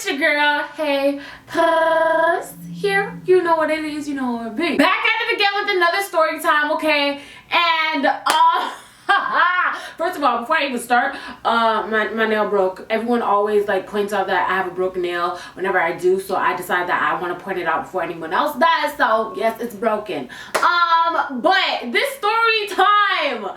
your girl, HeyParis here. You know what it is, you know what it be. Back at it again with another story time, okay? And first of all, before I even start, my nail broke. Everyone always like points out that I have a broken nail whenever I do, so I decided that I want to point it out before anyone else does. So yes, it's broken. But this story time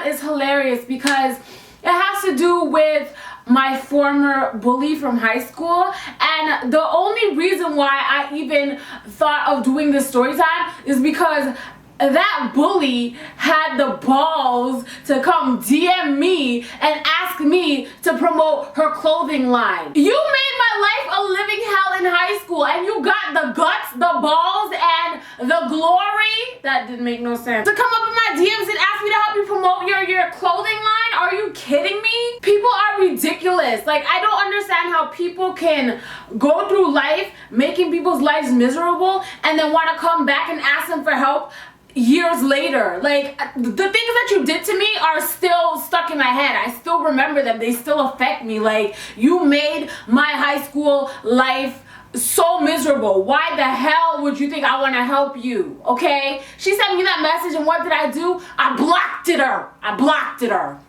is hilarious because it has to do with my former bully from high school, and the only reason why I even thought of doing this story time is because that bully had the balls to come DM me and ask me to promote her clothing line. You made my life a living hell in high school, and you got the guts, the balls, and the glory, that didn't make no sense, to come up in my DMs and ask me to help you promote your clothing line? Are you kidding me? People are ridiculous. Like, I don't understand how people can go through life making people's lives miserable and then want to come back and ask them for help years later. Like, the things that you did to me are still stuck in my head. I still remember them. They still affect me. Like, you made my high school life so miserable. Why the hell would you think I want to help you? Okay? She sent me that message, and what did I do? I blocked her.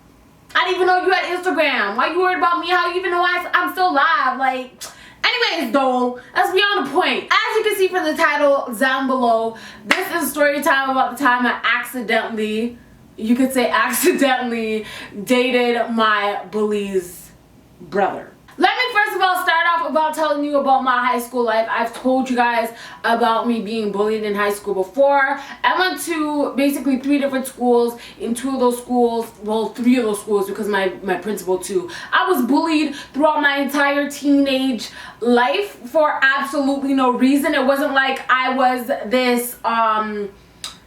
I didn't even know you had Instagram. Why you worried about me? How you even know I'm still live? Like, anyways, though, let's be on the point. As you can see from the title down below, this is a story time about the time I accidentally, you could say accidentally, dated my bully's brother. Let me first of all start off about telling you about my high school life. I've told you guys about me being bullied in high school before. I went to basically 3 different schools. In 2 of those schools, well, 3 of those schools because my principal too. I was bullied throughout my entire teenage life for absolutely no reason. It wasn't like I was this,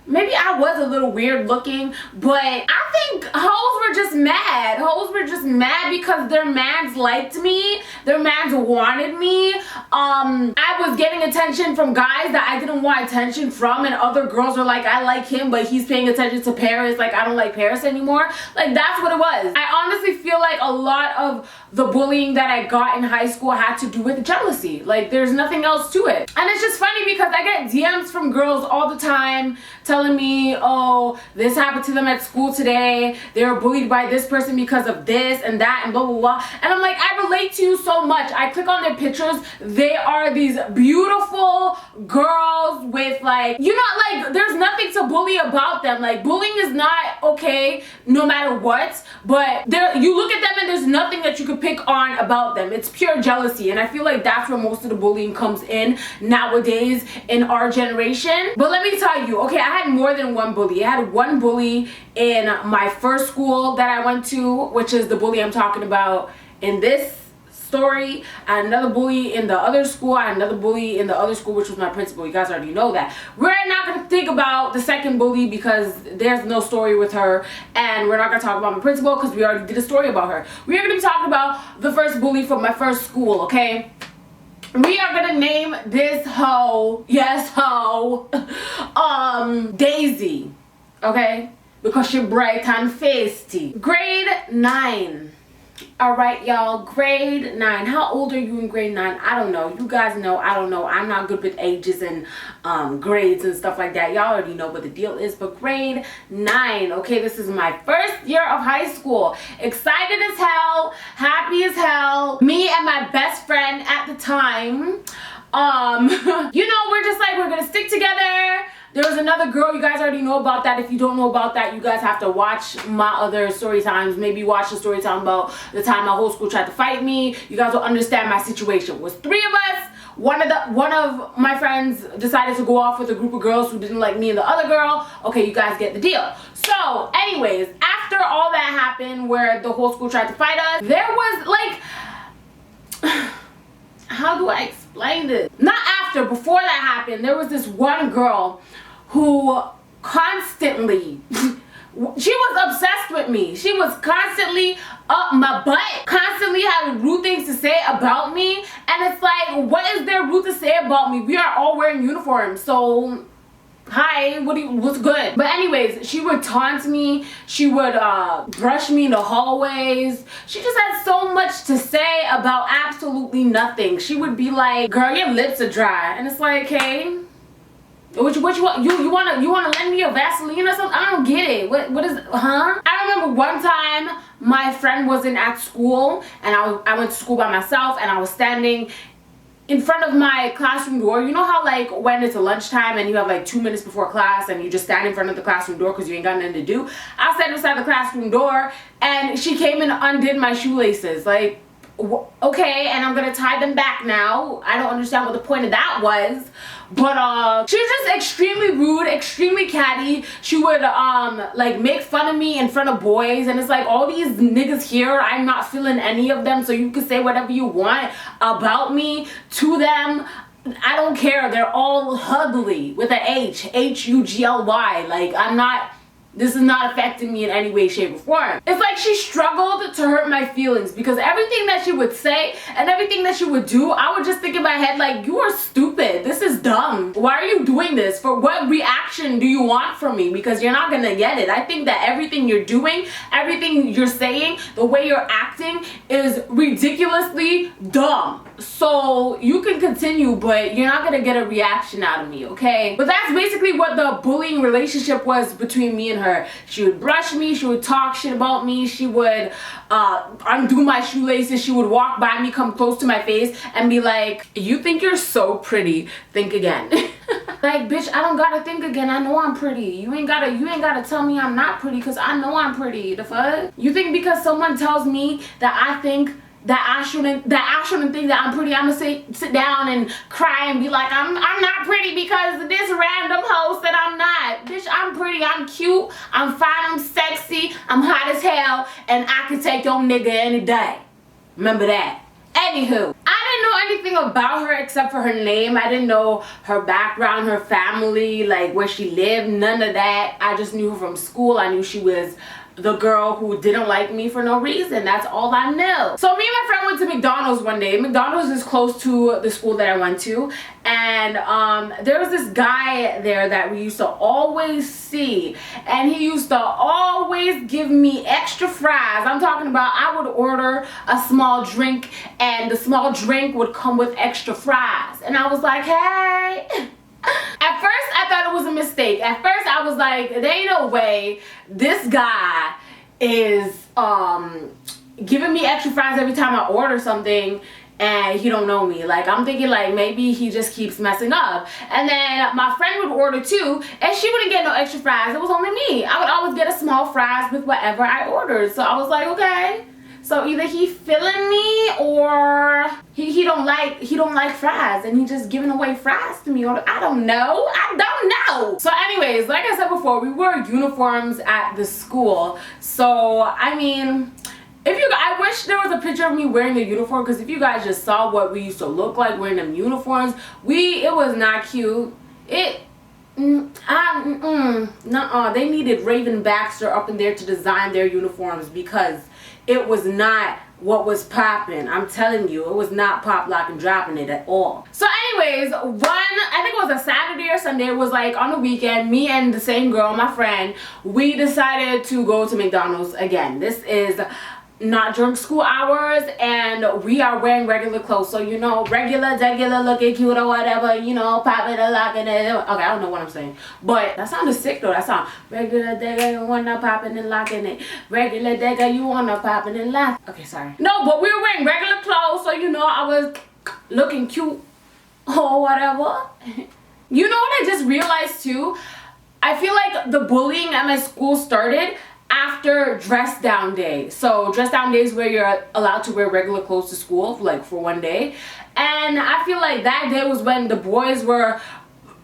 maybe I was a little weird looking, but I think hoes were just mad. Hoes were just mad because their mans liked me. Their mans wanted me. I was getting attention from guys that I didn't want attention from, and other girls were like, I like him, but he's paying attention to Paris. Like, I don't like Paris anymore. Like, that's what it was. I honestly feel like a lot of the bullying that I got in high school had to do with jealousy. Like, there's nothing else to it. And it's just funny because I get DMs from girls all the time telling me, oh, this happened to them at school today. They were bullied by this person because of this and that and blah, blah, blah. And I'm like, I relate to you so much. I click on their pictures. They are these beautiful girls with, like, you know, like, there's nothing to bully about them. Like, bullying is not okay no matter what, but you look at them and there's nothing that you could pick on about them. It's pure jealousy, and I feel like that's where most of the bullying comes in nowadays in our generation. But let me tell you, okay, I had more than one bully. I had one bully in my first school that I went to, which is the bully I'm talking about in this story. I had another bully in the other school. I had another bully in the other school, which was my principal. You guys already know that. We're not going to think about the second bully because there's no story with her, and we're not going to talk about my principal because we already did a story about her. We are going to be talking about the first bully from my first school, okay? We are gonna name this hoe, yes hoe, Daisy, okay? Because she bright and feisty. Grade 9. Alright, y'all, grade 9. How old are you in grade 9? I don't know. You guys know, I don't know. I'm not good with ages and grades and stuff like that. Y'all already know what the deal is. But grade 9, okay, this is my first year of high school. Excited as hell, happy as hell. Me and my best friend at the time, you know, we're just like, we're gonna stick together. There was another girl, you guys already know about that. If you don't know about that, you guys have to watch my other story times. Maybe watch the story time about the time my whole school tried to fight me. You guys will understand my situation. It was 3 of us. One of my friends decided to go off with a group of girls who didn't like me and the other girl. Okay, you guys get the deal. So, anyways, after all that happened where the whole school tried to fight us, there was like, how do I explain this? Not after, before that happened, there was this one girl who constantly, she was obsessed with me. She was constantly up my butt, constantly having rude things to say about me. And it's like, what is there rude to say about me? We are all wearing uniforms, so hi, what's good? But anyways, she would taunt me. She would brush me in the hallways. She just had so much to say about absolutely nothing. She would be like, girl, your lips are dry. And it's like, hey, what you wanna lend me a Vaseline or something? I don't get it. What is, huh? I remember one time my friend wasn't at school and I went to school by myself, and I was standing in front of my classroom door. You know how like when it's a lunchtime and you have like 2 minutes before class and you just stand in front of the classroom door because you ain't got nothing to do? I was standing beside the classroom door and she came and undid my shoelaces. Like, okay, and I'm gonna tie them back now. I don't understand what the point of that was. But she was just extremely rude, extremely catty. She would like make fun of me in front of boys, and it's like, all these niggas here, I'm not feeling any of them, so you can say whatever you want about me to them. I don't care. They're all ugly with an H, H-U-G-L-Y. Like, I'm not, this is not affecting me in any way, shape, or form. It's like she struggled to hurt my feelings, because everything that she would say and everything that she would do, I would just think in my head like, you are stupid. This is dumb. Why are you doing this? For what reaction do you want from me? Because you're not gonna get it. I think that everything you're doing, everything you're saying, the way you're acting is ridiculously dumb. So you can continue, but you're not gonna get a reaction out of me, okay? But that's basically what the bullying relationship was between me and her. She would brush me, she would talk shit about me, she would undo my shoelaces, she would walk by me, come close to my face and be like, you think you're so pretty, think again. Like, bitch, I don't gotta think again. I know I'm pretty. You ain't gotta tell me I'm not pretty, because I know I'm pretty. The fuck? You think because someone tells me that I think that I shouldn't think that I'm pretty, I'm gonna sit down and cry and be like, I'm not pretty because this random hoe said I'm not. Bitch, I'm pretty, I'm cute, I'm fine, I'm sexy, I'm hot as hell, and I can take your nigga any day. Remember that. Anywho, I didn't know anything about her except for her name. I didn't know her background, her family, like where she lived, none of that. I just knew her from school. I knew she was the girl who didn't like me for no reason. That's all I knew. So me and my friend went to McDonald's one day. McDonald's is close to the school that I went to, and there was this guy there that we used to always see, and he used to always give me extra fries. I'm talking about, I would order a small drink and the small drink would come with extra fries, and I was like, hey. At first I thought it was a mistake. At first I was like, there ain't no way this guy is giving me extra fries every time I order something and he don't know me. Like, I'm thinking like maybe he just keeps messing up. And then my friend would order too, and she wouldn't get no extra fries. It was only me. I would always get a small fries with whatever I ordered. So I was like, okay. So either he feeling me or he don't like fries and he just giving away fries to me, or I don't know. So anyways, like I said before, we wore uniforms at the school. So I mean, I wish there was a picture of me wearing the uniform, because if you guys just saw what we used to look like wearing them uniforms, it was not cute. Nuh-uh. They needed Raven Baxter up in there to design their uniforms, because it was not what was popping. I'm telling you, it was not pop, lock, and dropping it at all. So anyways, I think it was a Saturday or Sunday, it was like on the weekend, me and the same girl, my friend, we decided to go to McDonald's again. This is not during school hours, and we are wearing regular clothes, so you know, regular, looking cute or whatever, you know, popping and locking it. Okay, I don't know what I'm saying, but that sounded sick though. That sound regular, you wanna popping and locking it. Regular, you wanna popping and lock. Okay, sorry. No, but we were wearing regular clothes, so you know, I was looking cute or whatever. You know what I just realized too? I feel like the bullying at my school started after dress down day. So dress down day is where you're allowed to wear regular clothes to school, like for one day. And I feel like that day was when the boys were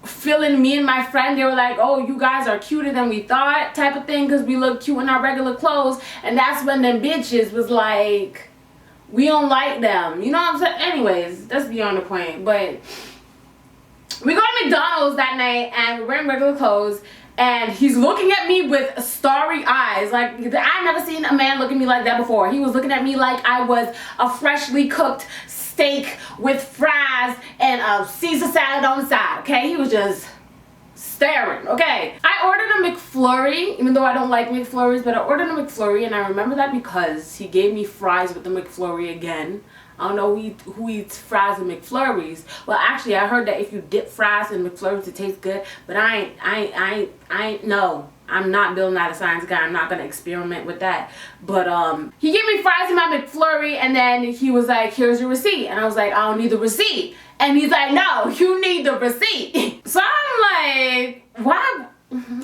feeling me and my friend. They were like, oh, you guys are cuter than we thought, type of thing, because we look cute in our regular clothes. And that's when them bitches was like, we don't like them. You know what I'm saying? Anyways, that's beyond the point. But we go to McDonald's that night and we're wearing regular clothes, and he's looking at me with starry eyes. Like, I've never seen a man look at me like that before. He was looking at me like I was a freshly cooked steak with fries and a Caesar salad on the side, okay? He was just staring. Okay, I ordered a McFlurry, even though I don't like McFlurries, but I ordered a McFlurry, and I remember that because he gave me fries with the McFlurry again. I don't know who eats fries and McFlurries. Well, actually, I heard that if you dip fries in McFlurries, it tastes good. But no, I'm not Bill Nye the Science Guy. I'm not gonna experiment with that. But he gave me fries in my McFlurry, and then he was like, "Here's your receipt," and I was like, "I don't need the receipt." And he's like, "No, you need the receipt." So I'm like, "Why?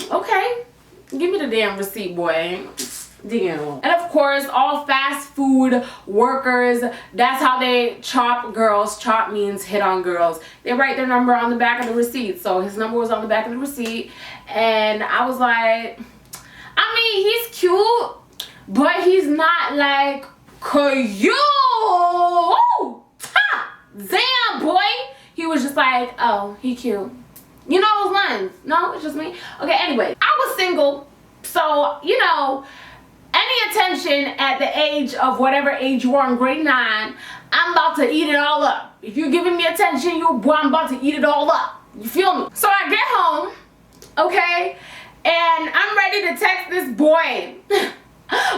Okay, give me the damn receipt, boy." Damn. And of course, all fast food workers, that's how they chop girls. Chop means hit on girls. They write their number on the back of the receipt. So his number was on the back of the receipt, and I was like, I mean, he's cute, but he's not like cute. Damn, boy. He was just like, oh, he cute. You know those lines? No, it's just me. Okay, anyway, I was single, so you know, any attention at the age of whatever age you are in grade 9, I'm about to eat it all up. If you're giving me attention, I'm about to eat it all up. You feel me? So I get home, okay, and I'm ready to text this boy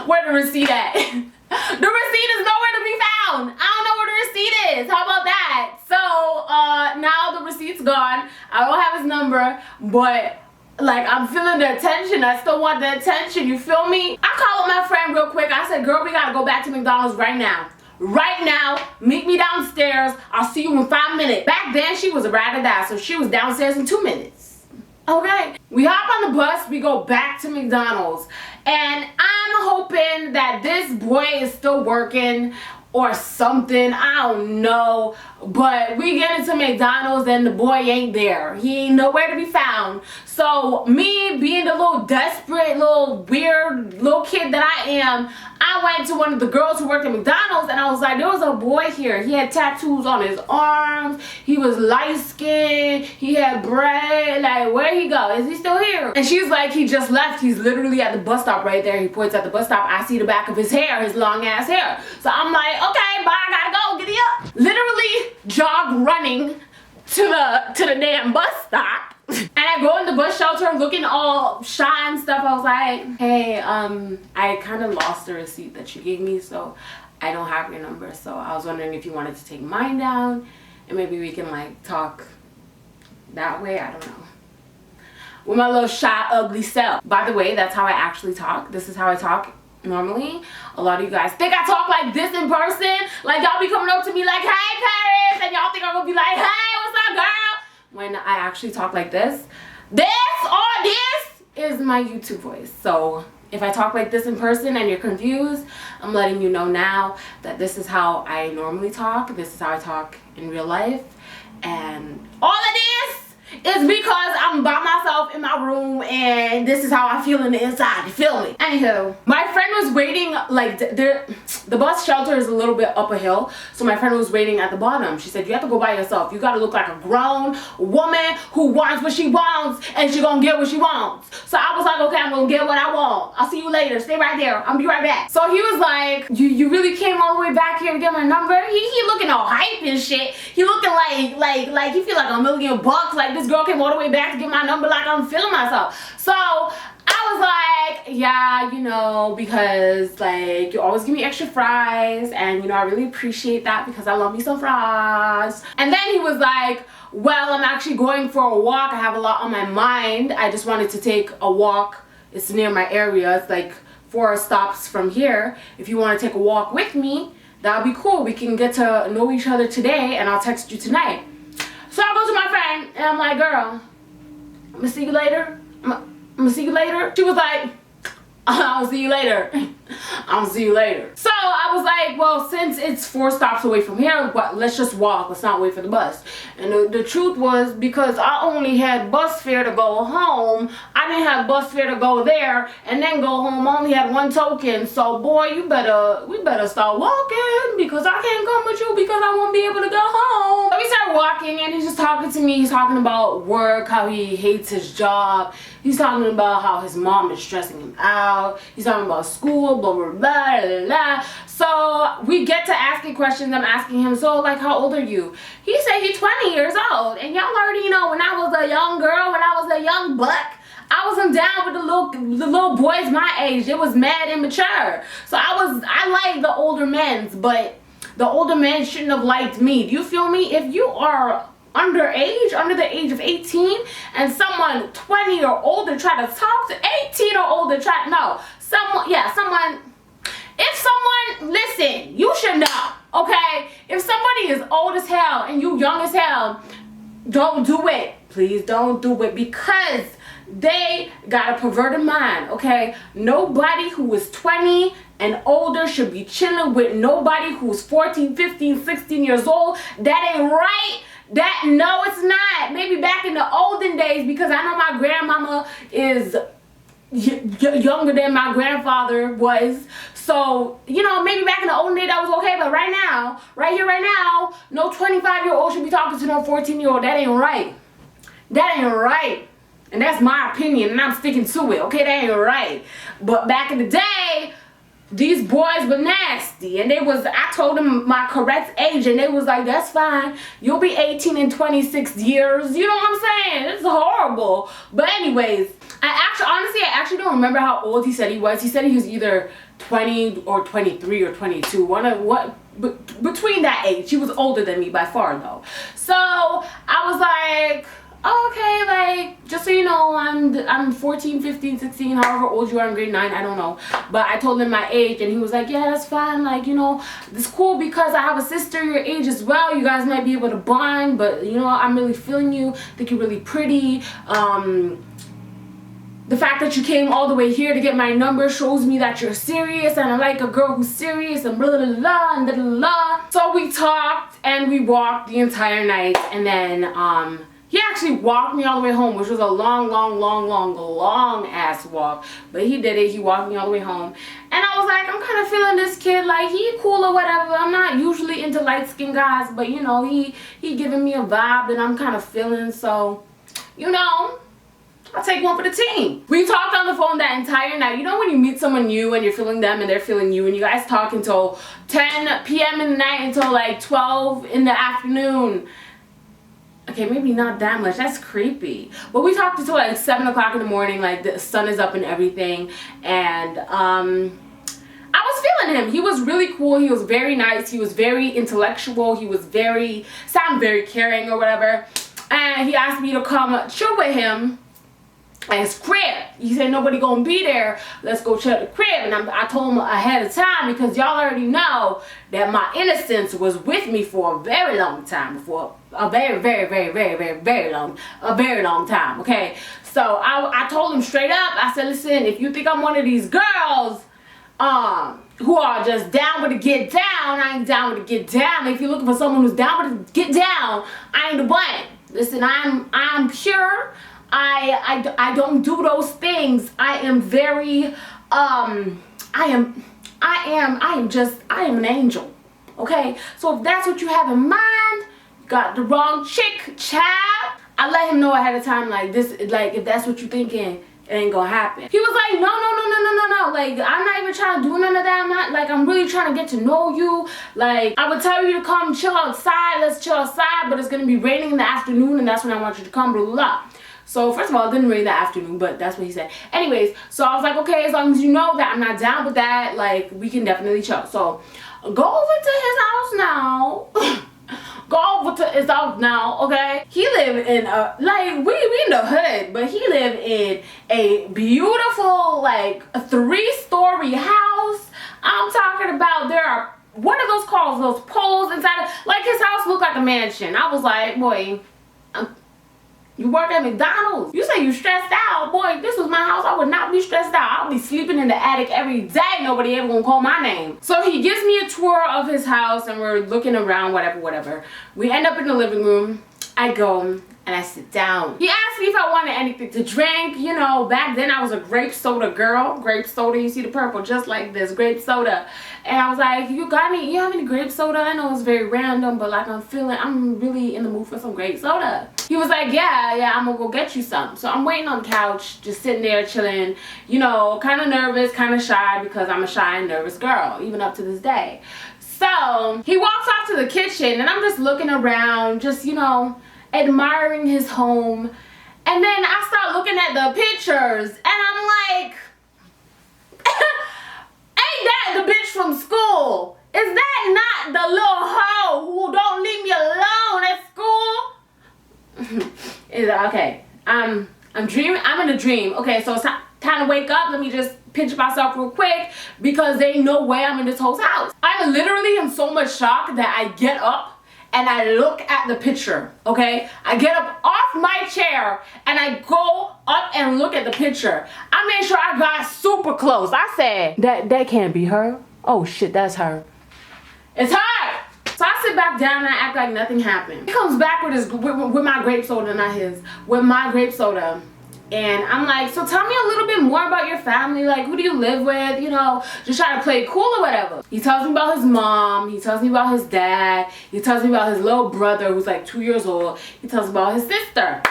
where the receipt at. The receipt is nowhere to be found. I don't know where the receipt is. How about that? So now the receipt's gone. I don't have his number, but like, I'm feeling the attention. I still want the attention. You feel me? I called my friend real quick. I said, girl, we gotta go back to McDonald's right now. Right now. Meet me downstairs. I'll see you in 5 minutes. Back then, she was a ride or die, so she was downstairs in 2 minutes. Okay. We hop on the bus. We go back to McDonald's. And I'm hoping that this boy is still working or something. I don't know. But we get into McDonald's and the boy ain't there. He ain't nowhere to be found. So me being the little desperate, little weird little kid that I am, I went to one of the girls who worked at McDonald's and I was like, there was a boy here. He had tattoos on his arms. He was light skinned. He had bread. Like, where'd he go? Is he still here? And she's like, he just left. He's literally at the bus stop right there. He points at the bus stop. I see the back of his hair, his long ass hair. So I'm like, okay, bye, I gotta go. Giddy up. Literally jog running to the damn bus stop. And I go in the bus shelter looking all shy and stuff. I was like, hey, I kind of lost the receipt that you gave me, so I don't have your number. So I was wondering if you wanted to take mine down and maybe we can like talk that way. I don't know. With my little shy, ugly self. By the way, that's how I actually talk. This is how I talk normally. A lot of you guys think I talk like this in person. Like y'all be coming up to me like, hey, Paris, and y'all think I'm gonna be like, hey, what's up, girl? When I actually talk like this. This is my YouTube voice. So if I talk like this in person and you're confused, I'm letting you know now that this is how I normally talk. This is how I talk in real life. And all of this is because I'm by myself in my room and this is how I feel in the inside. You feel me? Anywho, my friend was waiting, like the bus shelter is a little bit up a hill, so my friend was waiting at the bottom. She said, you have to go by yourself. You gotta look like a grown woman who wants what she wants and she gonna get what she wants. So I was like, okay, I'm gonna get what I want. I'll see you later. Stay right there. I'll be right back. So he was like, you really came all the way back here to get my number? He looking all hype and shit. He looking like he feel like $1 million bucks. Like this girl came all the way back to get my number, like I'm feeling myself. So I was like, yeah, you know, because like you always give me extra fries and you know I really appreciate that because I love me some fries. And then he was like, well, I'm actually going for a walk. I have a lot on my mind. I just wanted to take a walk. It's near my area. It's like 4 stops from here. If you want to take a walk with me, that would be cool. We can get to know each other today and I'll text you tonight. So I go to my friend and I'm like, girl, I'm gonna see you later. I'm gonna see you later. She was like, I'll see you later. I'll see you later. So I was like, well, since it's 4 stops away from here, let's just walk. Let's not wait for the bus. And the truth was, because I only had bus fare to go home, I didn't have bus fare to go there and then go home. I only had 1 token. So boy, we better start walking because I can't come with you because I won't be able to go home. So we started start walking and he's just talking to me. He's talking about work, how he hates his job. He's talking about how his mom is stressing him out. He's talking about school, blah, blah, blah, blah, blah. So we get to asking questions. I'm asking him, so like, how old are you? He said he's 20 years old. And y'all already know, when I was a young girl, when I was a young buck, I wasn't down with the little boys my age. It was mad immature. So I like the older men's, but the older men shouldn't have liked me. Do you feel me? If you are under the age of 18, and someone 20 or older try to talk to 18 or older, listen, you should know, okay? If somebody is old as hell and you young as hell, don't do it. Please don't do it, because they got a perverted mind, okay? Nobody who is 20 and older should be chilling with nobody who's 14, 15, 16 years old. That ain't right. No, it's not. Maybe back in the olden days, because I know my grandmama is younger than my grandfather was. So, you know, maybe back in the olden days that was okay, but right now, right here, right now, no 25-year-old should be talking to no 14-year-old. That ain't right. That ain't right. And that's my opinion, and I'm sticking to it, okay? That ain't right. But back in the day, these boys were nasty, and I told them my correct age, and they was like, that's fine. You'll be 18 in 26 years. You know what I'm saying? It's horrible. But anyways, I actually don't remember how old he said he was. He said he was either 20 or 23 or 22. Between that age. He was older than me by far, though. So I was like, okay, like, just so you know, I'm 14, 15, 16, however old you are in grade 9, I don't know. But I told him my age, and he was like, yeah, that's fine. Like, you know, it's cool because I have a sister your age as well. You guys might be able to bond, but, you know, I'm really feeling you. I think you're really pretty. The fact that you came all the way here to get my number shows me that you're serious, and I like a girl who's serious, and blah, blah, blah, blah, and blah, blah, blah. So we talked, and we walked the entire night, and then, he actually walked me all the way home, which was a long ass walk. But he did it. He walked me all the way home. And I was like, I'm kind of feeling this kid. Like, he cool or whatever. I'm not usually into light-skinned guys. But, you know, he giving me a vibe that I'm kind of feeling. So, you know, I'll take one for the team. We talked on the phone that entire night. You know when you meet someone new and you're feeling them and they're feeling you, and you guys talk until 10 p.m. in the night until like 12 in the afternoon. Okay, maybe not that much. That's creepy. But we talked until like 7 o'clock in the morning. Like, the sun is up and everything. And I was feeling him. He was really cool. He was very nice. He was very intellectual. He was sounded very caring or whatever. And he asked me to come chill with him at his crib. He said nobody gonna be there. Let's go check the crib. And I told him ahead of time, because y'all already know that my innocence was with me for a very long time. For a very long time. Okay, so I told him straight up. I said, listen, if you think I'm one of these girls who are just down with the get down, I ain't down with the get down. If you're looking for someone who's down with the get down, I ain't the one. Listen, I'm pure. I don't do those things. I am very I am an angel. Okay? So if that's what you have in mind, you got the wrong chick, child. I let him know ahead of time, like, this, like, if that's what you're thinking, it ain't gonna happen. He was like, no. Like, I'm not even trying to do none of that. I'm really trying to get to know you. Like, I would tell you to come chill outside. Let's chill outside, but it's gonna be raining in the afternoon, and that's when I want you to come, blah, blah, blah. So, first of all, it didn't rain that afternoon, but that's what he said. Anyways, so I was like, okay, as long as you know that I'm not down with that, like, we can definitely chill. So, go over to his house now. Go over to his house now, okay? He lived in like, we in the hood, but he lived in a beautiful, like, a 3-story house. I'm talking about, there are, what are those called? Those poles inside of, like, his house looked like a mansion. I was like, boy, you work at McDonald's. You say you stressed out. Boy, if this was my house, I would not be stressed out. I would be sleeping in the attic every day. Nobody ever gonna call my name. So he gives me a tour of his house, and we're looking around, whatever. We end up in the living room. I go, and I sit down. He asked me if I wanted anything to drink. You know, back then I was a grape soda girl. Grape soda, you see the purple just like this, grape soda. And I was like, you have any grape soda? I know it's very random, but like I'm really in the mood for some grape soda. He was like, yeah, I'm gonna go get you some. So I'm waiting on the couch, just sitting there chilling, you know, kind of nervous, kind of shy, because I'm a shy and nervous girl, even up to this day. So he walks off to the kitchen and I'm just looking around, just, you know, admiring his home. And then I start looking at the pictures and I'm like, ain't that the bitch from school? Is that not the little hoe who don't leave me alone at school? Okay, I'm dreaming. I'm in a dream. Okay, so it's time to wake up. Let me just pinch myself real quick because there ain't no way I'm in this whole house. I literally am so much shocked that I get up and I look at the picture, okay? I get up off my chair and I go up and look at the picture. I made sure I got super close. I said, that can't be her. Oh shit, that's her. It's her! So I sit back down and I act like nothing happened. He comes back with my grape soda, not his, with my grape soda. And I'm like, so tell me a little bit more about your family. Like, who do you live with? You know, just try to play cool or whatever. He tells me about his mom. He tells me about his dad. He tells me about his little brother who's like 2 years old. He tells me about his sister.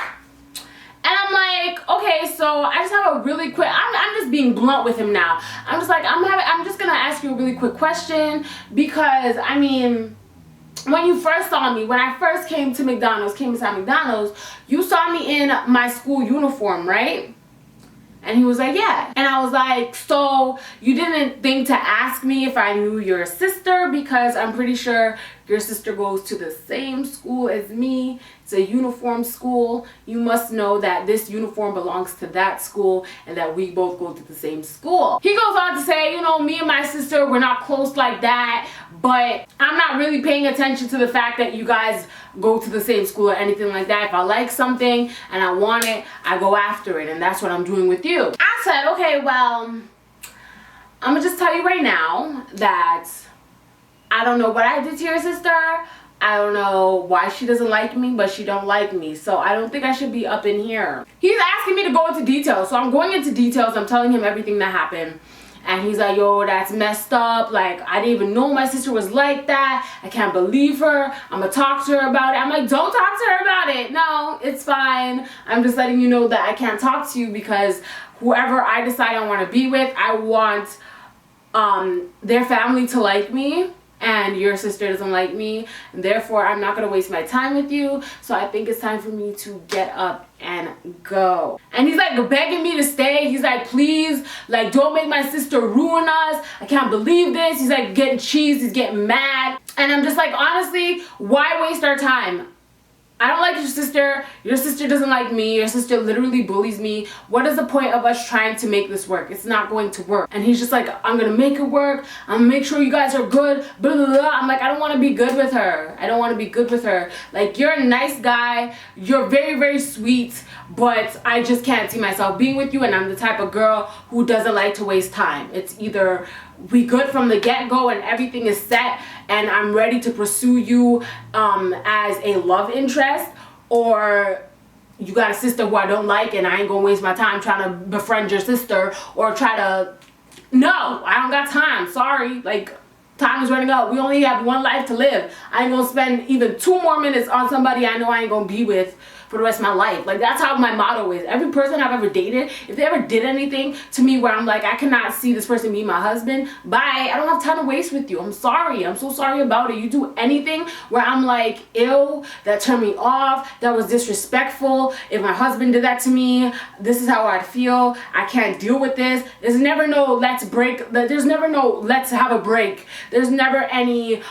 And I'm like, okay, so I just have a really quick, I'm just being blunt with him now. I'm just like, I'm just gonna ask you a really quick question because, I mean, when you first saw me, when I first came inside McDonald's, you saw me in my school uniform, right? And he was like, yeah. And I was like, so you didn't think to ask me if I knew your sister, because I'm pretty sure your sister goes to the same school as me. It's a uniform school. You must know that this uniform belongs to that school and that we both go to the same school. He goes on to say, you know, me and my sister, we're not close like that, but I'm not really paying attention to the fact that you guys go to the same school or anything like that. If I like something and I want it, I go after it, and that's what I'm doing with you. I said, okay, well, I'm gonna just tell you right now that I don't know what I did to your sister. I don't know why she doesn't like me, but she don't like me. So I don't think I should be up in here. He's asking me to go into details. So I'm going into details. I'm telling him everything that happened. And he's like, yo, that's messed up. Like, I didn't even know my sister was like that. I can't believe her. I'm gonna talk to her about it. I'm like, don't talk to her about it. No, it's fine. I'm just letting you know that I can't talk to you because whoever I decide I want to be with, I want their family to like me. And your sister doesn't like me, and therefore I'm not gonna waste my time with you. So I think it's time for me to get up and go. And he's like begging me to stay. He's like, please, like, don't make my sister ruin us. I can't believe this. He's like getting cheesed. He's getting mad. And I'm just like, honestly, why waste our time? I don't like your sister. Your sister doesn't like me. Your sister literally bullies me. What is the point of us trying to make this work? It's not going to work. And he's just like, I'm gonna make it work. I'm gonna make sure you guys are good. Blah, blah, blah. I'm like, I don't want to be good with her. I don't want to be good with her. Like, you're a nice guy. You're very, very sweet. But I just can't see myself being with you. And I'm the type of girl who doesn't like to waste time. It's either we good from the get-go and everything is set and I'm ready to pursue you as a love interest, or you got a sister who I don't like and I ain't gonna waste my time trying to befriend your sister or try to, no, I don't got time, sorry, like, time is running out. We only have one life to live. I ain't gonna spend even 2 more minutes on somebody I know I ain't gonna be with for the rest of my life. Like, that's how my motto is. Every person I've ever dated, if they ever did anything to me where I'm like, I cannot see this person be my husband, bye, I don't have time to waste with you. I'm sorry. I'm so sorry about it. You do anything where I'm like, ew, that turned me off, that was disrespectful. If my husband did that to me, this is how I'd feel. I can't deal with this. There's never no let's break. There's never no let's have a break. There's never any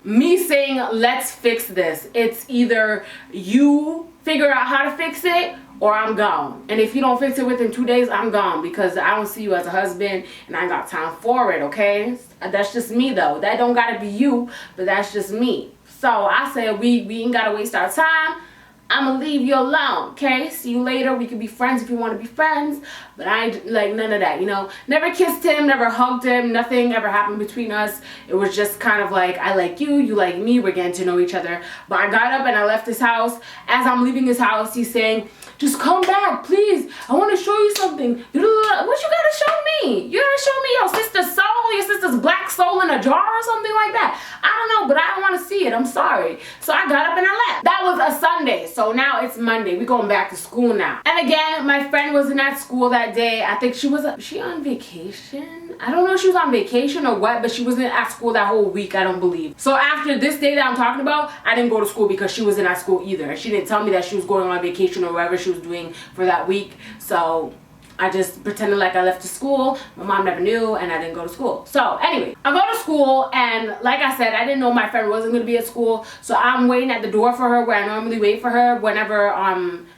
me saying let's fix this. It's either you figure out how to fix it or I'm gone. And if you don't fix it within 2 days, I'm gone, because I don't see you as a husband and I ain't got time for it, okay? That's just me though. That don't gotta be you, but that's just me. So I said we ain't gotta waste our time. I'm gonna leave you alone, okay? See you later. We can be friends if you want to be friends, but I ain't like none of that, you know? Never kissed him, never hugged him, nothing ever happened between us. It was just kind of like, I like you, you like me, we're getting to know each other. But I got up and I left his house. As I'm leaving his house, he's saying, just come back, please. I want to show you something. What you gotta show me? You gotta show me your sister's soul, your sister's black soul in a jar or something like that. I don't know, but I don't want to see it. I'm sorry. So I got up and I left. That was a Sunday. So now it's Monday. We're going back to school now. And again, my friend wasn't at school that day. I think she on vacation? I don't know if she was on vacation or what, but she wasn't at school that whole week, I don't believe. So after this day that I'm talking about, I didn't go to school because she wasn't at school either. She didn't tell me that she was going on vacation or whatever she was doing for that week. So I just pretended like I left to school. My mom never knew and I didn't go to school. So anyway, I go to school and like I said, I didn't know my friend wasn't going to be at school. So I'm waiting at the door for her where I normally wait for her whenever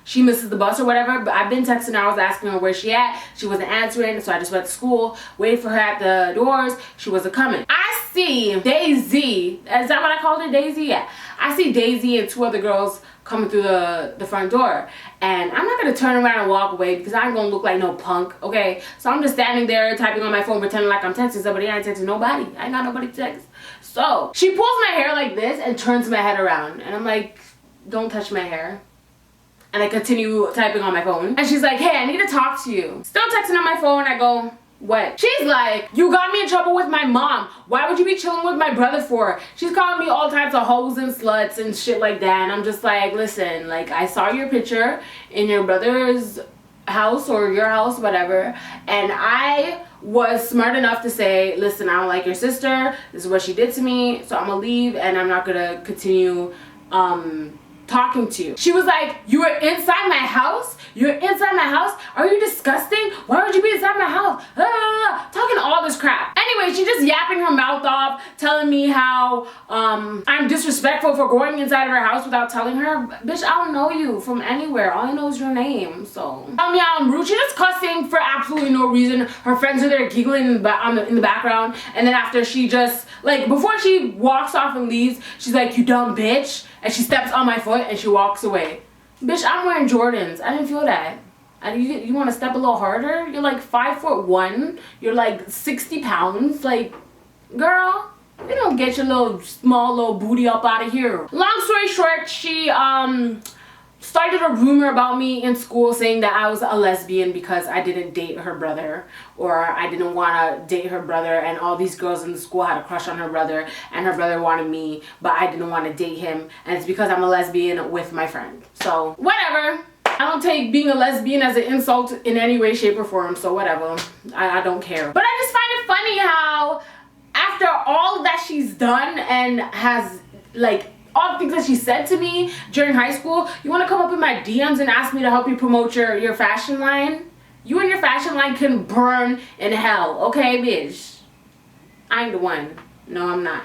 she misses the bus or whatever. But I've been texting her. I was asking her where she at. She wasn't answering. So I just went to school, waited for her at the doors. She wasn't coming. I see Daisy. Is that what I called her? Daisy? Yeah. I see Daisy and two other girls coming through the front door, and I'm not gonna turn around and walk away because I ain't gonna look like no punk, okay? So I'm just standing there typing on my phone, pretending like I'm texting somebody. I ain't texting nobody. I ain't got nobody to text. So she pulls my hair like this and turns my head around, and I'm like, don't touch my hair. And I continue typing on my phone, and she's like, hey, I need to talk to you. Still texting on my phone. I go, what? She's like, you got me in trouble with my mom. Why would you be chilling with my brother for? She's calling me all types of hoes and sluts and shit like that. And I'm just like, listen, like, I saw your picture in your brother's house or your house, whatever. And I was smart enough to say, listen, I don't like your sister. This is what she did to me. So I'm gonna leave and I'm not gonna continue talking to you. She was like, you were inside my house? You're inside my house? Are you disgusting? Why would you be inside my house? Talking all this crap. Anyway, she just yapping her mouth off, telling me how I'm disrespectful for going inside of her house without telling her. Bitch, I don't know you from anywhere. All I know is your name. So tell me I'm rude. She's just cussing for absolutely no reason. Her friends are there giggling in the background. And then after she just, like, before she walks off and leaves, she's like, you dumb bitch. And she steps on my foot and she walks away. Bitch, I'm wearing Jordans. I didn't feel that. You want to step a little harder? You're like 5'1". You're like 60 pounds. Like, girl, you don't get your little small little booty up out of here. Long story short, she started a rumor about me in school saying that I was a lesbian because I didn't date her brother, or I didn't want to date her brother, and all these girls in the school had a crush on her brother and her brother wanted me, but I didn't want to date him, and it's because I'm a lesbian with my friend. So whatever. I don't take being a lesbian as an insult in any way, shape, or form, so whatever. I don't care. But I just find it funny how after all that she's done and has, like, all the things that she said to me during high school, you want to come up in my DMs and ask me to help you promote your fashion line? You and your fashion line can burn in hell, okay, bitch? I ain't the one. No, I'm not.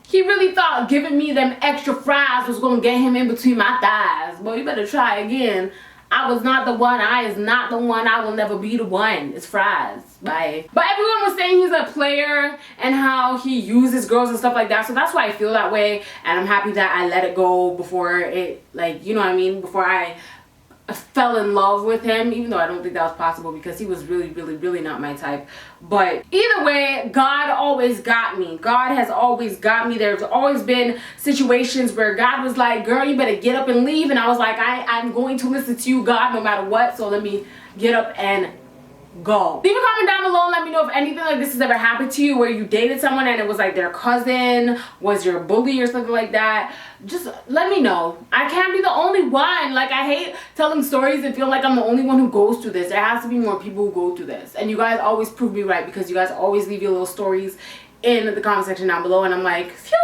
He really thought giving me them extra fries was going to get him in between my thighs. Boy, you better try again. I was not the one. I is not the one. I will never be the one. It's fries. Bye. But everyone was saying he's a player and how he uses girls and stuff like that. So that's why I feel that way. And I'm happy that I let it go before it, like, you know what I mean? Before I fell in love with him, even though I don't think that was possible because he was really, really, really not my type. But either way, God always got me. God has always got me. There's always been situations where God was like, girl, you better get up and leave. And I was like, I'm going to listen to you, God, no matter what. So let me get up and go. Leave a comment down below and let me know if anything like this has ever happened to you, where you dated someone and it was like their cousin was your bully or something like that. Just let me know. I can't be the only one. Like, I hate telling stories and feel like I'm the only one who goes through this. There has to be more people who go through this, and you guys always prove me right because you guys always leave your little stories in the comment section down below, and I'm like, phew.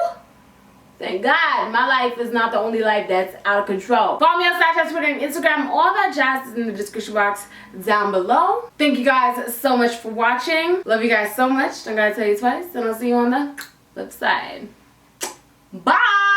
Thank God, my life is not the only life that's out of control. Follow me on Snapchat, Twitter, and Instagram. All that jazz is in the description box down below. Thank you guys so much for watching. Love you guys so much. Don't gotta tell you twice. And I'll see you on the flip side. Bye!